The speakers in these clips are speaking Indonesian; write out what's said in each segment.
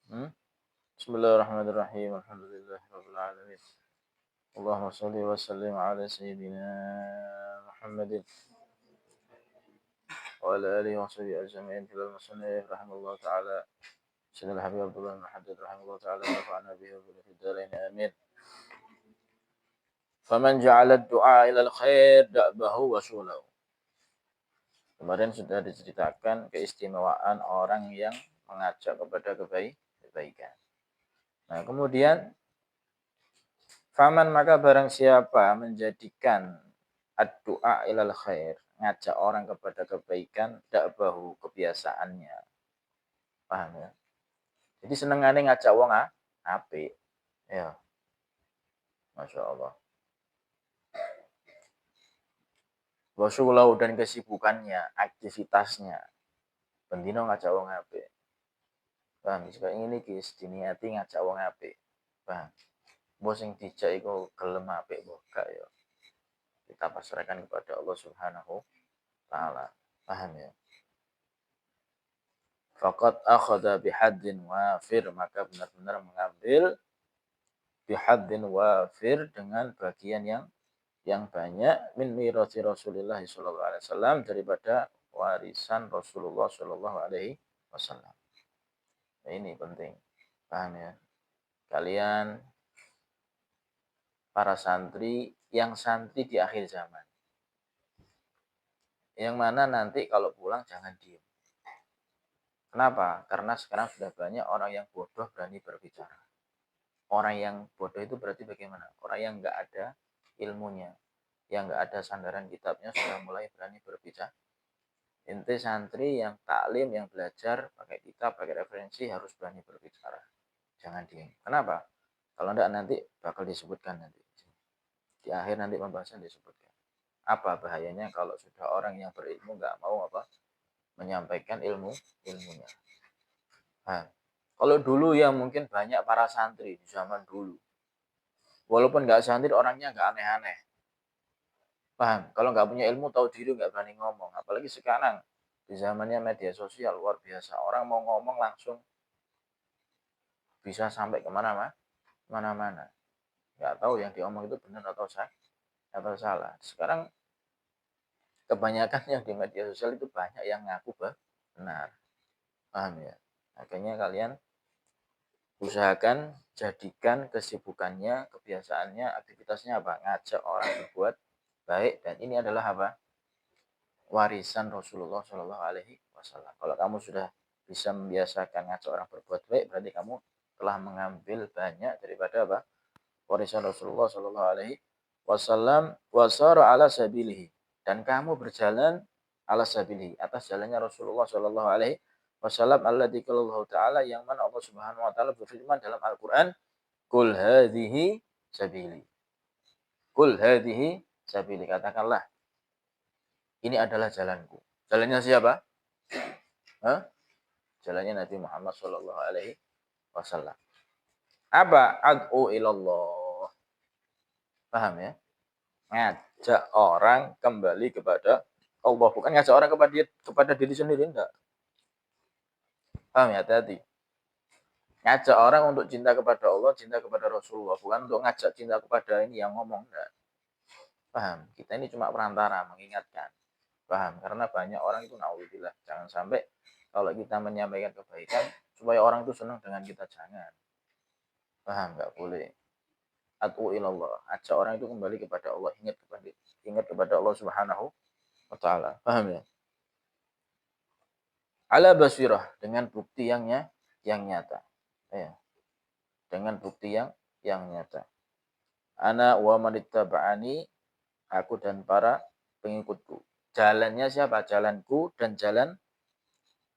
Hmm? Bismillahirrahmanirrahim. Alhamdulillahirabbil alamin. Allahumma shalli wa sallim ala sayyidina Muhammadin wa ala alihi wa sahbihi ajma'in. Fil musannif rahimallahu taala. Sayyidina Habib Abdullah bin Muhaddad rahimallahu taala wa nafa'ana bihi wa bil hidayah amin. Faman ja'ala ad-du'a ila al-khair da'bahu wa sulahu. Kemarin sudah diceritakan keistimewaan orang yang mengajak kepada kebaikan. Nah, kemudian faman maka barang siapa menjadikan ad-du'a ilal khair, ngajak orang kepada kebaikan, dakbahu kebiasaannya. Paham ya? Jadi senengane ngajak wong apik. Ya, Masya Allah. Wasulau dan kesibukannya, aktivitasnya. Bendino ngajak wong apik. Paham? Jika ini kis diniati ngajak wong apik. Paham? Mbok sing dijak iku gelem apik mbok gak ya. Kita pasrahkan kepada Allah Subhanahu taala. Paham ya? Faqad akhadha bihaddin wafir, maka benar-benar mengambil bihaddin wafir dengan bagian yang banyak min mirasi Rasulullah sallallahu alaihi wasallam, daripada warisan Rasulullah sallallahu alaihi wasallam. Nah, ini penting. Paham ya? Kalian para santri yang santri di akhir zaman. Yang mana nanti kalau pulang jangan diem. Kenapa? Karena sekarang sudah banyak orang yang bodoh berani berbicara. Orang yang bodoh itu berarti bagaimana? Orang yang nggak ada ilmunya, yang nggak ada sandaran kitabnya sudah mulai berani berbicara. Inti santri yang taklim, yang belajar pakai kitab, pakai referensi harus berani berbicara. Jangan diam. Kenapa? Kalau enggak nanti bakal disebutkan nanti. Di akhir nanti pembahasan disebutkan. Apa bahayanya kalau sudah orang yang berilmu nggak mau menyampaikan ilmunya. Nah, kalau dulu ya mungkin banyak para santri di zaman dulu. Walaupun nggak santri orangnya nggak aneh-aneh. Paham? Kalau nggak punya ilmu, tahu diri, nggak berani ngomong. Apalagi sekarang di zamannya media sosial luar biasa. Orang mau ngomong langsung bisa sampai kemana-mana. Nggak tahu yang diomong itu benar atau salah. Sekarang kebanyakan yang di media sosial itu banyak yang ngaku benar. Paham ya? Makanya kalian usahakan jadikan kesibukannya, kebiasaannya, aktivitasnya apa? Ngajak orang berbuat baik, dan ini adalah apa? Warisan Rasulullah Shallallahu Alaihi Wasallam. Kalau kamu sudah bisa membiasakan ngajak orang berbuat baik, berarti kamu telah mengambil banyak daripada apa? Warisan Rasulullah Shallallahu Alaihi Wasallam. Wasara ala sabilihi, dan kamu berjalan ala sabilihi, atas jalannya Rasulullah Shallallahu Alaihi Wasallam. Alladzi qala Ta'ala, yang mana Allah Subhanahu Wa Taala berfirman dalam Al-Quran, Kul hadhihi sabili. Kul hadhihi sabili. Katakanlah, ini adalah jalanku. Jalannya siapa? Hah? Jalannya Nabi Muhammad Sallallahu Alaihi Wasallam. Apa? Ad'u ilallah. Paham ya? Ngajak orang kembali kepada Allah. Bukan ngajak orang kepada diri sendiri. Enggak. Paham ya? Hati-hati. Ngajak orang untuk cinta kepada Allah, cinta kepada Rasulullah. Bukan untuk ngajak cinta kepada ini yang ngomong. Enggak. Paham? Kita ini cuma perantara, mengingatkan. Paham? Karena banyak orang itu naudzubillah. Jangan sampai kalau kita menyampaikan kebaikan supaya orang itu senang dengan kita, jangan. Paham? Enggak boleh. At'u ilallah. Ajak orang itu kembali kepada Allah, ingat kepada Allah Subhanahu wa taala. Paham ya? Ala basirah, dengan bukti yang nyata. Ya. Dengan bukti yang nyata. Ana wa manittaba'ani, aku dan para pengikutku. Jalannya siapa? Jalanku dan jalan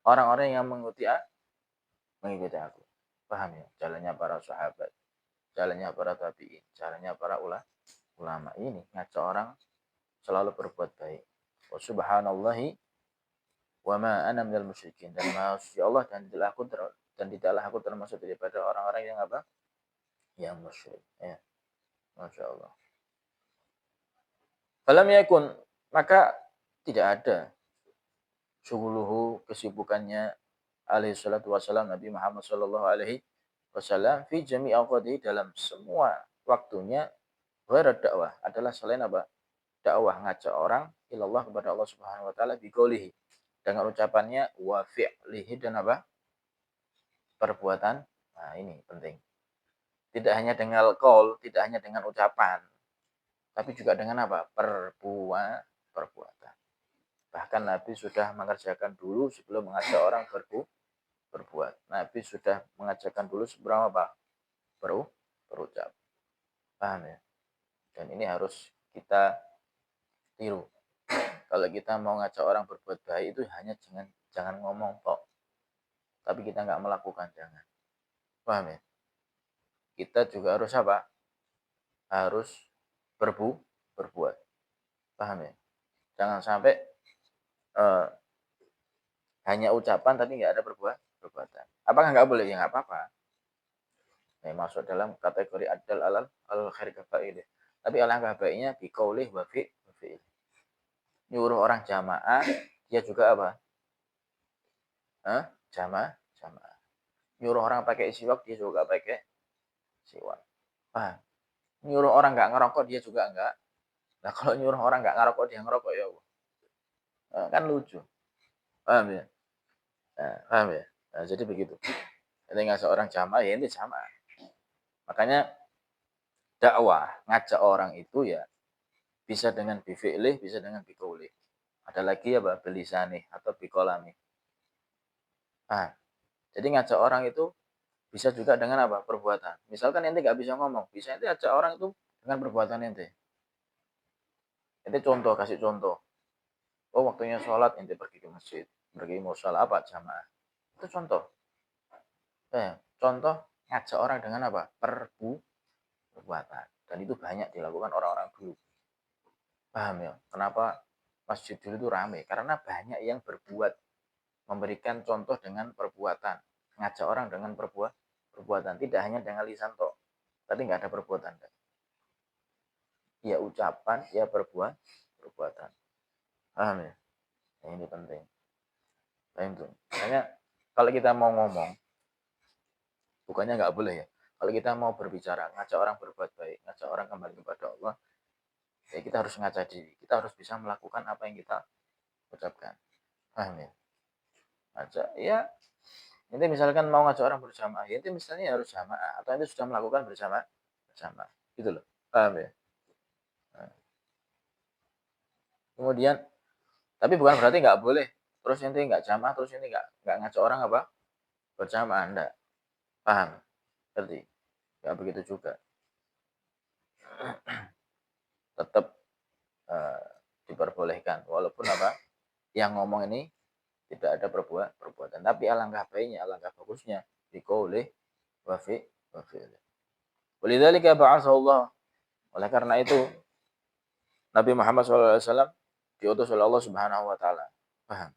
orang-orang yang mengikuti aku. Paham ya? Jalannya para sahabat, jalannya para tabi'in, jalannya para ulama. Ini ngajak orang selalu berbuat baik. Wa subhanallahi wa ma ana minal musyrikin, dan masya Allah, dan tidaklah aku termasuk daripada orang-orang yang apa? Yang musyrik. Ya, masya Allah. Falam yakun, maka tidak ada syuguluhu, kesibukannya, alaihi salatu wasallam, Nabi Muhammad sallallahu alaihi wasallam, fi jami' awqatihi, dalam semua waktunya, ghaira dakwah, adalah selain apa? Dakwah, ngajak orang ilallah, kepada Allah Subhanahu wa taala, biqaulihi, dengan ucapannya, wa fi'lihi, dan apa? Perbuatan. Nah, ini penting. Tidak hanya dengan qaul, tidak hanya dengan ucapan, tapi juga dengan apa? Perbuatan. Bahkan Nabi sudah mengerjakan dulu sebelum mengajak orang berbuat. Nabi sudah mengajarkan dulu sebelum apa? Berucap. Paham ya? Dan ini harus kita tiru. Kalau kita mau ngajak orang berbuat baik, itu hanya jangan ngomong kok. Tapi kita nggak melakukan, jangan. Paham ya? Kita juga harus apa? Harus berbuat. Paham ya? Jangan sampai hanya ucapan tapi nggak ada perbuatan. Apakah nggak boleh? Ya nggak apa-apa. Nah, masuk dalam kategori adal alal al khair kafailih. Tapi alangkah baiknya biqaulih wa fi'il. Nyuruh orang jamaah, dia juga apa? Jamaah. Nyuruh orang pakai siwak, dia juga pakai siwak. Paham? Nyuruh orang nggak ngerokok, dia juga nggak. Nah, kalau nyuruh orang nggak ngerokok, dia ngerokok, ya Allah. Kan lucu. Paham ya? Paham ya? Nah, jadi begitu. Jadi nggak seorang jamaah, ya ini jamaah. Makanya dakwah, ngajak orang itu ya bisa dengan bifi'lih, bisa dengan biqaulih. Ada lagi ya, belisani atau biqolami. Jadi ngajak orang itu bisa juga dengan apa? Perbuatan. Misalkan ente nggak bisa ngomong, bisa ente ajak orang itu dengan perbuatan ente. Ente kasih contoh. Oh, waktunya sholat, ente pergi ke masjid, pergi musola apa? Jamaah. Itu contoh. Contoh ngajak orang dengan apa? Perbuatan. Dan itu banyak dilakukan orang-orang dulu. Paham ya? Kenapa masjid dulu itu ramai? Karena banyak yang berbuat, memberikan contoh dengan perbuatan, ngajak orang dengan perbuatan, tidak hanya dengan lisan toh, tadi nggak ada perbuatan. Ya ucapan, ya perbuatan. Paham ya? Nah, ini penting. Paham tuh. Makanya kalau kita mau ngomong, bukannya nggak boleh ya. Kalau kita mau berbicara, ngajak orang berbuat baik, ngajak orang kembali kepada Allah, ya kita harus ngajak diri. Kita harus bisa melakukan apa yang kita ucapkan. Paham ya? Ngajak, ya. Nanti misalkan mau ngajak orang berjamaah, ya, nanti misalnya harus jamaah, atau nanti sudah melakukan bersama, gitu loh. Paham ya? Nah, kemudian, tapi bukan berarti nggak boleh. Terus nanti nggak jamaah, terus nanti nggak ngajak orang apa? Berjamaah, enggak. Paham? Ngerti? Nggak begitu juga. Tetap diperbolehkan, walaupun apa? Yang ngomong ini tidak ada perbuatan. Tapi alangkah baiknya, alangkah bagusnya, biqaulih wa fi'lih. Walidzalika ba'atsallahu, oleh karena itu Nabi Muhammad SAW diutus oleh Allah Subhanahu wa taala. Paham?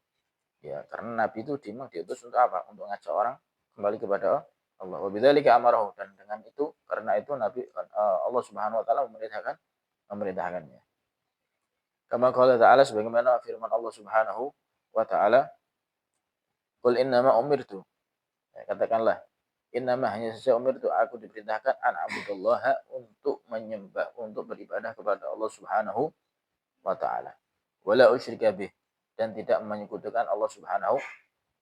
Ya, karena Nabi itu diutus untuk apa? Untuk ngajak orang kembali kepada Allah. Wa bidzalika amarahu, dan dengan itu, karena itu Nabi Allah Subhanahu wa taala memerintahkannya. Kama qala ta'ala, sebagaimana firman Allah Subhanahu wa taala, "Qul innama umirtu." Ya, katakanlah, innama, hanya saja, umirtu, aku diperintahkan, an abudallaha, untuk menyembah, untuk beribadah kepada Allah Subhanahu wa taala. Wala usyrika bih, dan tidak menyekutukan Allah Subhanahu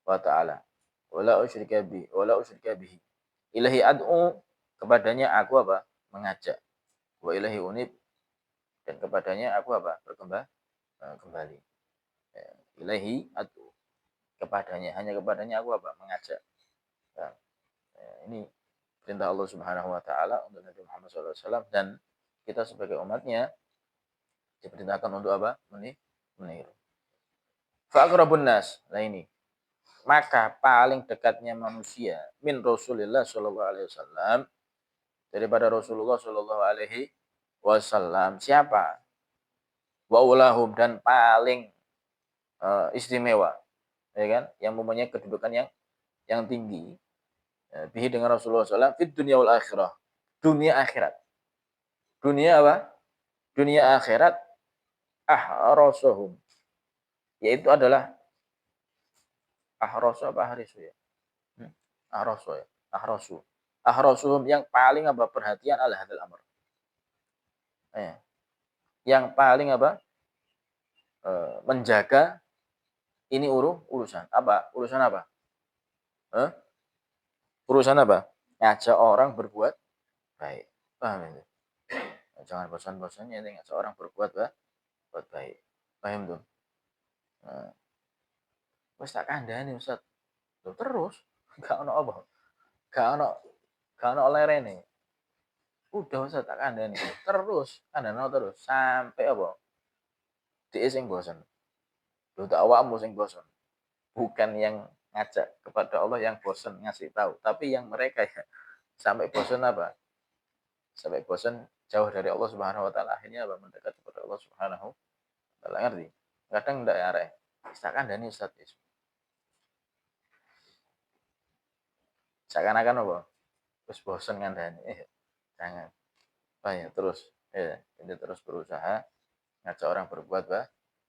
wa taala. Wala usyrika bihi. Ilahi ad'u, kepadanya aku apa? Mengajak. Wa ilahi unib, dan kepadanya aku apa? Kembali. Ilahi ad'u, kepadanya, hanya kepadanya aku apa? Mengajak. Nah, ini perintah Allah Subhanahu wa taala untuk Nabi Muhammad SAW, dan kita sebagai umatnya diperintahkan untuk apa? Meniru. Fa'aqrabun nas. Nah ini, maka paling dekatnya manusia min Rasulillah sallallahu alaihi wasallam, daripada Rasulullah sallallahu alaihi wasallam, siapa? Wa ulahum, dan paling istimewa, ya kan? Yang mempunyai kedudukan yang tinggi, bihi, dengan Rasulullah SAW, fit dunia wal akhirah, dunia akhirat. Dunia apa? Dunia akhirat, ahrosohum, yaitu adalah ahroso apa harisu ya? ahrasu ya, ahrasu. Ahrasuhum yang paling apa, perhatian ala hadzal amr. Eh, yang paling apa, menjaga ini urusan. Apa? Urusan apa? Eh? Urusan apa? Ngajak orang berbuat baik. Paham itu? Jangan bosan-bosannya ini ngajak orang buat baik. Paham tuh? Nah, wis tak kandhani Ustaz. Loh terus gak ono apa? Gak ono gak ono lerene. Udah Ustaz tak kandhani. Terus kandhano terus sampai apa? Dhek sing bosen. Lho tak awakmu sing bosen. Bukan yang ngajak kepada Allah yang bosen ngasih tahu, tapi yang mereka ya sampai bosen apa? Sampai bosen jauh dari Allah Subhanahu wa taala akhirnya apa? Mendekat kepada Allah Subhanahu wa taala. Ngerti? Kadang ndak ya arek. Tak kandhani Ustaz. Seakan-akan apa? Terus bosen ngandani. Jangan. Apa ya, terus ini terus berusaha ngajak orang berbuat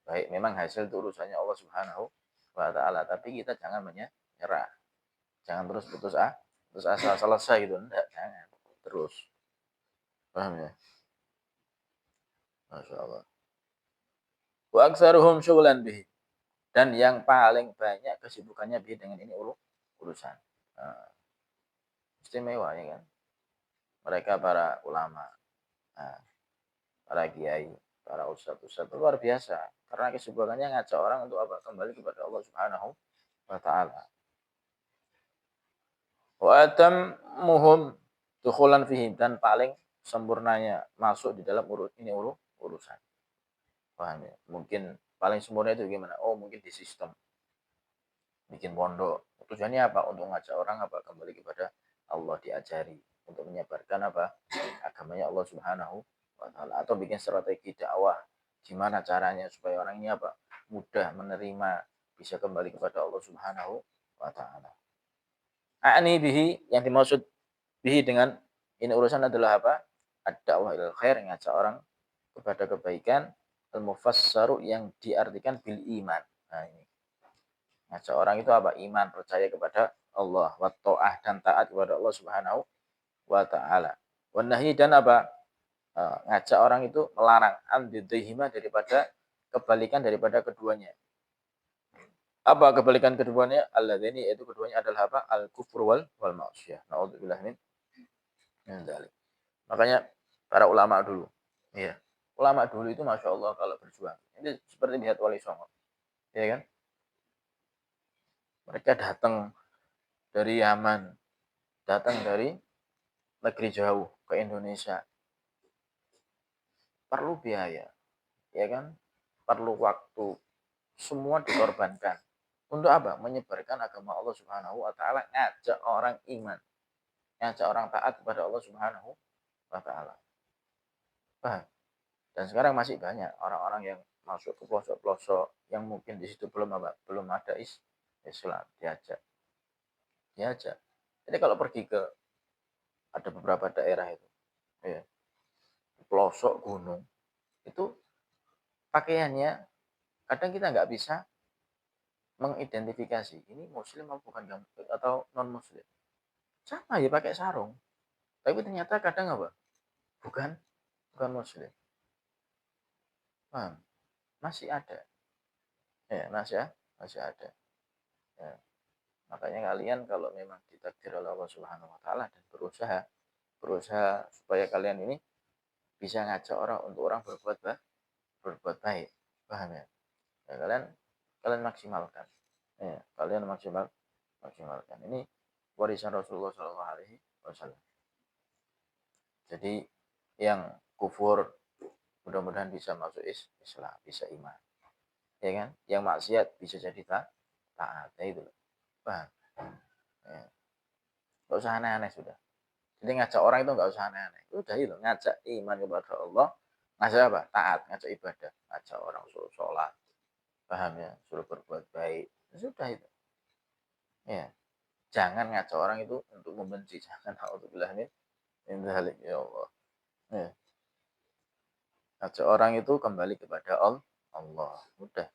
baik. Memang hasil itu urusannya Allah Subhanahu wa taala, tapi kita jangan menyerah. Jangan terus terus asa selesai gitu. Enggak, jangan. Terus. Paham ya? Masya Allah. Wa aksaruhum syughlan bihi. Dan yang paling banyak kesibukannya bihi dengan ini urusan. Nah, istimewa ya kan? Mereka para ulama, nah, para kiai, para ustadz-ustadz luar biasa. Karena kesibukannya ngajak orang untuk apa? Kembali kepada Allah Subhanahu wa taala. Wa atammuhum dukhulan fihim, dan paling sempurnanya masuk di dalam urusan. Paham ya? Mungkin paling sempurna itu gimana? Oh, mungkin di sistem. Bikin pondok. Tujuannya apa? Untuk ngajak orang apa? Kembali kepada Allah, diajari untuk menyebarkan apa? Agamanya Allah Subhanahu wa taala, atau bikin strategi dakwah. Gimana caranya supaya orang ini apa? Mudah menerima, bisa kembali kepada Allah Subhanahu wa taala. A'ni bihi, yang dimaksud bihi dengan ini urusan adalah apa? Ad-da'wah ilal khair, ngajak orang kepada kebaikan, al-mufassaru yang diartikan bil iman. Nah, ini. Ngajak orang itu apa? Iman, percaya kepada Allah, wa ta'ah, dan taat kepada Allah Subhanahu wa taala. Wa nahyi, dan apa? Ngajak orang itu melarang andidihima, daripada kebalikan daripada keduanya. Apa kebalikan keduanya? Alladzini, yaitu keduanya adalah apa? Al-kufur wal ma'siyah. Nauzubillah min dzalik. Makanya para ulama dulu, iya. Ulama dulu itu Masya Allah kalau berjuang. Ini seperti lihat Wali Songo. Ya kan? Mereka datang dari Yaman, datang dari negeri jauh ke Indonesia. Perlu biaya, ya kan? Perlu waktu, semua dikorbankan. Untuk apa? Menyebarkan agama Allah Subhanahu wa taala, ngajak orang iman, ngajak orang taat kepada Allah Subhanahu wa taala. Paham? Dan sekarang masih banyak orang-orang yang masuk ke pelosok-pelosok yang mungkin di situ belum apa? Belum ada Islam, diajak. Diajak. Jadi kalau pergi ke ada beberapa daerah itu, ya, pelosok gunung, itu pakaiannya kadang kita nggak bisa mengidentifikasi ini muslim atau bukan, atau non muslim. Sama ya pakai sarung, tapi ternyata kadang apa? Bukan bukan muslim. Paham? Masih ada. Ya, masih ada. Ya. Makanya kalian kalau memang ditakdir oleh Allah Subhanahu wa taala dan berusaha supaya kalian ini bisa ngajak orang untuk orang berbuat baik. Paham ya? Ya, kalian maksimalkan. Ya, kalian maksimalkan. Ini warisan Rasulullah Shallallahu alaihi wasallam. Jadi yang kufur mudah-mudahan bisa masuk Islam, bisa iman. Ya kan? Yang maksiat bisa jadi taat. Ya itu. Paham? Ya. Gak usah aneh-aneh sudah. Jadi ngajak orang itu nggak usah aneh-aneh. Udah itu, ngajak iman kepada Allah, ngajak apa? Taat, ngajak ibadah, ngajak orang suruh sholat, paham ya, suruh berbuat baik. Ya sudah itu. Ya, jangan ngajak orang itu untuk membenci, jangan. Alhamdulillah min dzalik, ya Allah. Ya. Ngajak orang itu kembali kepada Allah. Udah.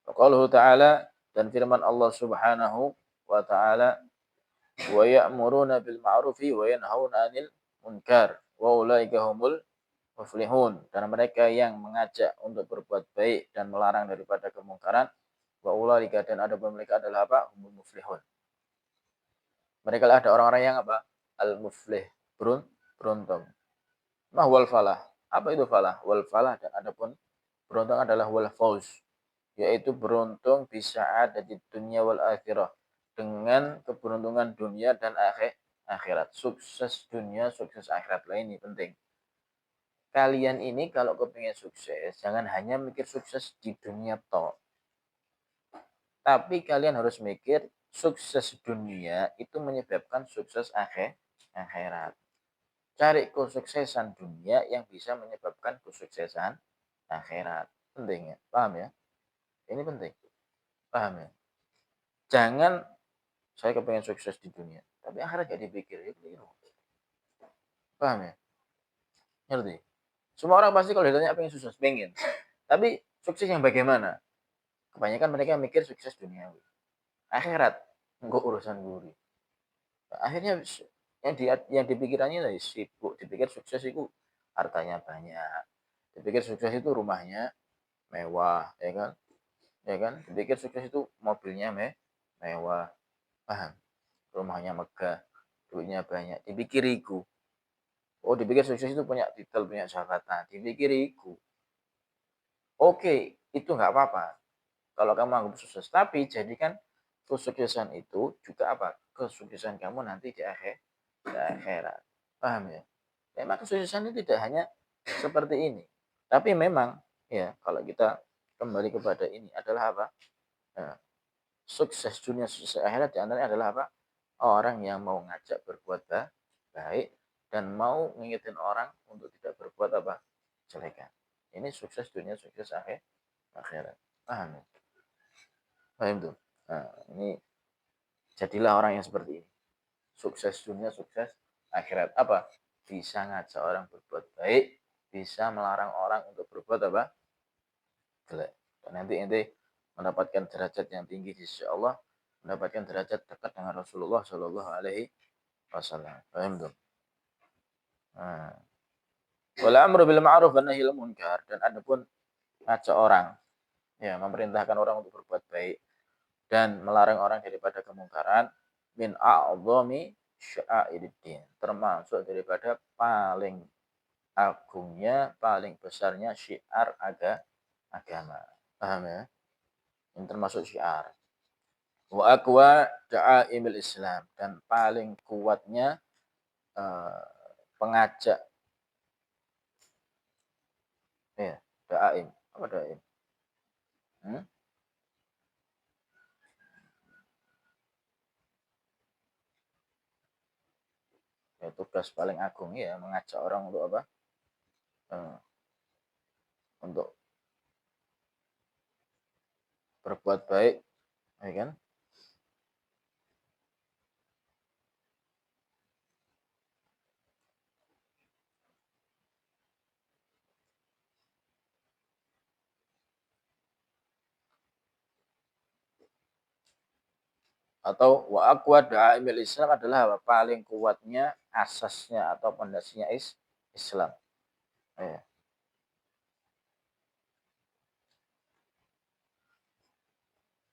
Qauluhu ta'ala, dan firman Allah Subhanahu wa ta'ala, wa ya'muruna bil ma'rufi wa yanhauna 'anil munkar wa ulaika humul muflihun. Dan mereka yang mengajak untuk berbuat baik dan melarang daripada kemungkaran, wa ulaika dan ada mereka adalah apa? Humul muflihun. Mereka lah ada orang-orang yang apa? Al-muflih, beruntung. Wal falah. Apa itu falah? Wal falah dan adapun beruntung adalah wal fauz, yaitu beruntung bisa ada di dunia wal akhirah, dengan keberuntungan dunia dan akhirat. Sukses dunia, sukses akhirat. Lah ini penting. Kalian ini kalau kepingin sukses, jangan hanya mikir sukses di dunia toh. Tapi kalian harus mikir sukses dunia itu menyebabkan sukses akhirat. Cari kesuksesan dunia yang bisa menyebabkan kesuksesan akhirat. Penting ya, paham ya? Ini penting, paham ya? Jangan saya kepengen sukses di dunia, tapi akhirat gak dipikir, ya keliru. Paham ya? Ngerti? Semua orang pasti kalau ditanya pengen sukses, pengen. Tapi sukses yang bagaimana? Kebanyakan mereka mikir sukses duniawi. Akhirat, enggak urusan guru. Akhirnya yang dipikirannya lah sibuk, dipikir sukses itu hartanya banyak. Dipikir sukses itu rumahnya mewah, ya kan? Ya kan? Dipikir sukses itu mobilnya mewah. Paham? Rumahnya megah, duitnya banyak. Dipikir iku. Oh, dipikir sukses itu punya titel, punya jabatan. Dipikir iku. Oke, itu nggak apa-apa. Kalau kamu anggap sukses, tapi jadikan kesuksesan itu juga apa? Kesuksesan kamu nanti di akhirat. Paham ya? Memang kesuksesan itu tidak hanya seperti ini. Tapi memang ya kalau kita kembali kepada ini adalah apa? Nah, sukses dunia, sukses akhirat di antaranya adalah apa? Orang yang mau ngajak berbuat baik dan mau ngingetin orang untuk tidak berbuat apa? Kejelekan. Ini sukses dunia, sukses akhirat. Paham ya? Paham tuh? Nah, ini jadilah orang yang seperti ini. Sukses dunia, sukses akhirat. Apa? Bisa ngajak orang berbuat baik, bisa melarang orang untuk berbuat apa? Jelek. Dan nanti ente mendapatkan derajat yang tinggi di sisi Allah, mendapatkan derajat dekat dengan Rasulullah Shallallahu Alaihi Wasallam. Paham tuh? Nah. Wal amru bil ma'ruf wa nahyil munkar, dan adapun ngajak orang, ya memerintahkan orang untuk berbuat baik dan melarang orang daripada kemungkaran, min a'dhami sya'iriddin, termasuk daripada paling agungnya, paling besarnya syiar agama. Paham ya? Ini termasuk syiar. Wa aqwa da'aimil Islam, dan paling kuatnya uh, pengajak ya, da'aim. Apa da'aim? Hmm? Ya, tugas paling agung ya mengajak orang untuk apa? Uh, untuk berbuat baik, ya kan? Atau wa aqwa da'aimil Islam adalah apa? Paling kuatnya asasnya atau pondasinya Islam. Ya.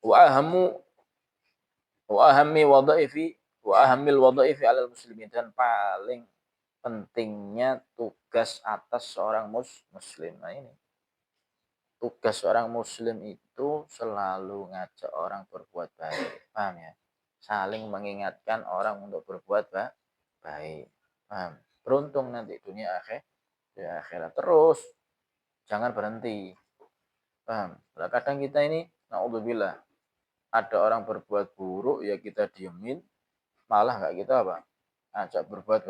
Wa ahammu wa ahammi wadhaifi wa ahammil wadhaifi 'alal muslimin, dan paling pentingnya tugas atas seorang muslim. Nah ini tugas seorang muslim itu selalu ngajak orang berbuat baik. Paham ya? Saling mengingatkan orang untuk berbuat baik. Paham? Beruntung nanti dunia akhirat. Terus jangan berhenti. Paham? Nah, kadang kita ini naudzubillah, ada orang berbuat buruk ya kita diemin, malah nggak kita apa? Ajak berbuat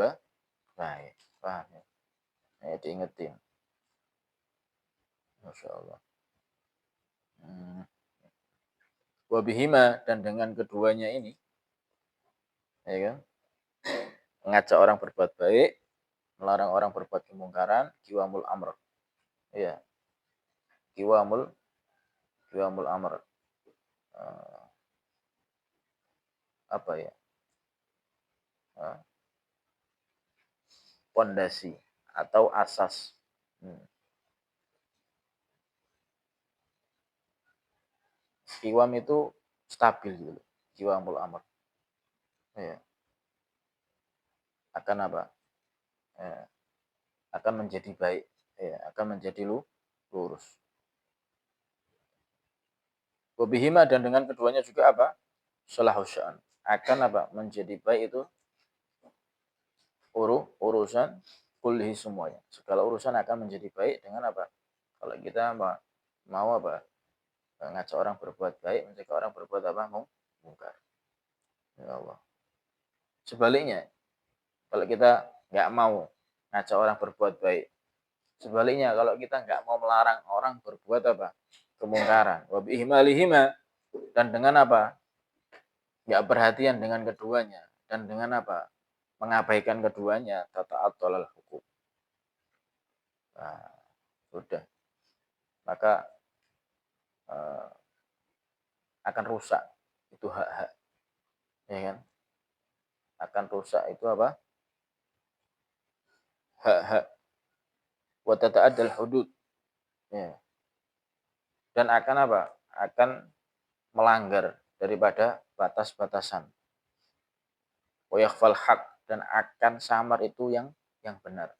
baik. Paham ya? Diingetin. Masya Allah. Wabihima, dan dengan keduanya ini, ya kan? Mengajak orang berbuat baik, melarang orang berbuat kemungkaran, kiwamul amr. Iya, kiwamul kiwamul amr. Uh, apa ya? pondasi atau asas. Kiwam itu stabil gitu. Kiwamul amr. Ya. Akan apa? Ya. Akan menjadi baik. Ya. Akan menjadi lurus. Wabihima dan dengan keduanya juga apa? Salahusya'an. Akan apa? Menjadi baik itu urusan kulli semuanya. Segala urusan akan menjadi baik dengan apa? Kalau kita mau apa? Ngajak orang berbuat baik, mencegah orang berbuat apa? Mungkar. Ya Allah. Sebaliknya, kalau kita nggak mau ngajak orang berbuat baik, sebaliknya kalau kita nggak mau melarang orang berbuat apa? Kemungkaran. Wa bihima dan dengan apa? Nggak perhatian dengan keduanya dan dengan apa? Mengabaikan keduanya, tata'at tolal hukum. Nah, sudah. Maka akan rusak itu hak-hak, ya kan? Akan rusak itu apa? Hak-hak. Wa tata'addal hudud. Ya. Dan akan apa? Akan melanggar daripada batas-batasan. Wa yakhfal haq dan akan samar itu yang benar.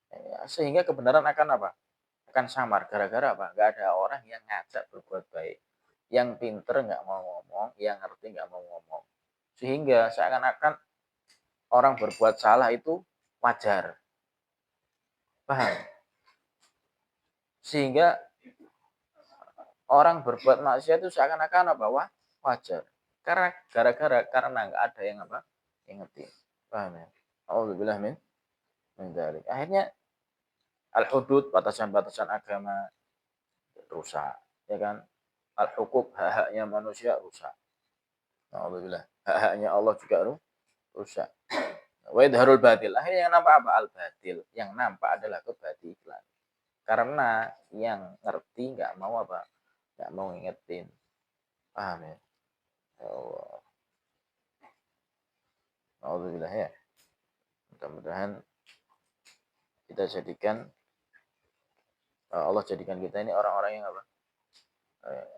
Ya, sehingga kebenaran akan apa? Akan samar gara-gara apa? Gak ada orang yang ngajak berbuat baik. Yang pinter nggak mau ngomong, yang ngerti nggak mau ngomong. Sehingga seakan-akan orang berbuat salah itu wajar. Paham? Sehingga orang berbuat maksiat itu seakan-akan apa? Wajar. Karena nggak ada yang apa? Yang ngerti. Paham ya? Alhamdulillah min dzalik. Akhirnya al-hudud batasan-batasan agama rusak, ya kan? Al-hukuk hak-haknya manusia rusak. Alhamdulillah. Hak-haknya Allah juga rusak. Wa idharul batil. Akhirnya yang nampak apa? Al-batil. Yang nampak adalah kebatilan. Karena yang ngerti nggak mau apa? Nggak mau ngingetin. Paham ya? Ya Allah. Alhamdulillah ya. Mudah-mudahan kita jadikan Allah jadikan kita ini orang-orang yang apa?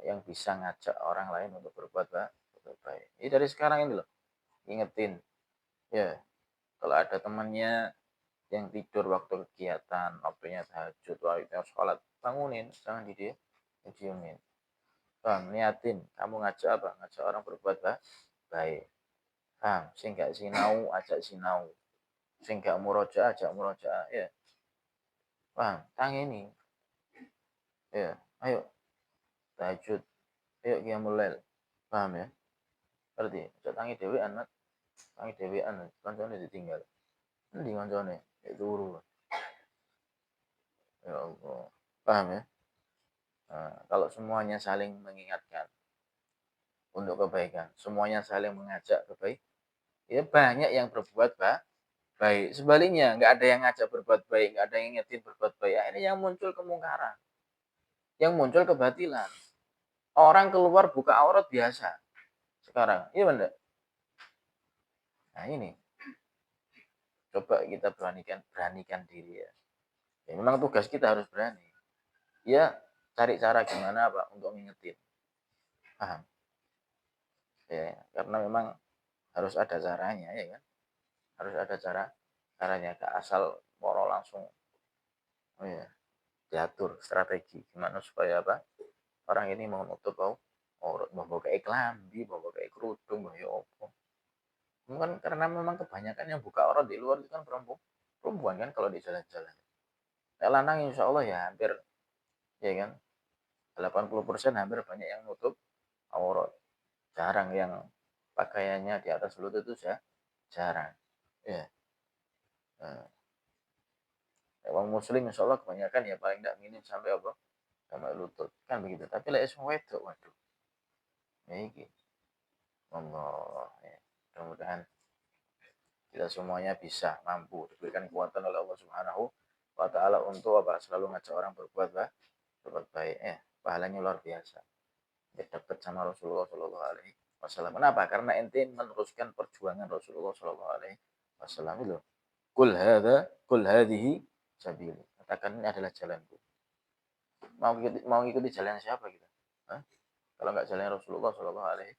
Yang bisa ngajak orang lain untuk berbuat baik. Ini dari sekarang ini loh. Ingetin. Ya, kalau ada temannya yang tidur waktu kegiatan, waktunya tahajud, waktunya sholat, bangunin, jangan didiemin. Bang, niatin, kamu ngajak apa? Ngajak orang berbuat baik. Paham? Sing gak sinau, ajak sinau. Sing gak murojaah, ajak murojaah. Ya, paham? Tangini. Ya, ayo tahajud. Ayo qiyamul lail. Paham ya? Berarti, ajak tangi dewean, Mat. Tangi dewean, kancane ditinggal. Endi kancane? Ya turu. Ya Allah. Paham ya? Nah, kalau semuanya saling mengingatkan untuk kebaikan, semuanya saling mengajak kebaikan, ya banyak yang berbuat baik. Sebaliknya, nggak ada yang ngajak berbuat baik, nggak ada yang ngingetin berbuat baik. Ini yang muncul kemungkaran, yang muncul kebatilan. Orang keluar buka aurat biasa sekarang, iya benar. Nah ini, coba kita beranikan diri ya. Ya memang tugas kita harus berani. Ya cari cara gimana apa untuk ngingetin. Paham? Ya, karena memang harus ada caranya ya kan. Harus ada caranya. Gak asal moro langsung. Oh ya, diatur strategi gimana supaya apa? Orang ini mau nutup aurat, mau pakai klambi, mau pakai kerudung, mau ya opo. Mungkin karena memang kebanyakan yang buka aurat di luar itu kan perempuan kan kalau di jalan-jalan. Nah, lanang insya Allah ya hampir ya kan 80% hampir banyak yang nutup aurat. Jarang yang pakaiannya di atas lutut itu jarang. Ya. Nah, orang muslim insya Allah kebanyakan ya paling tidak minim sampai apa? Sampai lutut. Kan begitu. Tapi lah semua itu waduh. Ya ini. Allah. Ya. Mudah-mudahan kita semuanya bisa mampu diberikan kekuatan oleh Allah Subhanahu wa taala untuk apa? Selalu ngajak orang berbuat baik. Pahalanya luar biasa. Dapat sama Rasulullah Shallallahu alaihi wasallam. Kenapa? Karena ente meneruskan perjuangan Rasulullah Shallallahu Alaihi Wasallam itu. Kul hadhihi sabili. Katakan ini adalah jalanku. Mau ikuti jalan siapa kita? Hah? Kalau nggak jalan Rasulullah Shallallahu Alaihi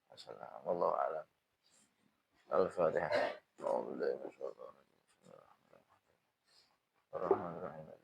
Wasallam. Wallahu a'lam. Al-Fatihah. Bismillahirrahmanirrahim.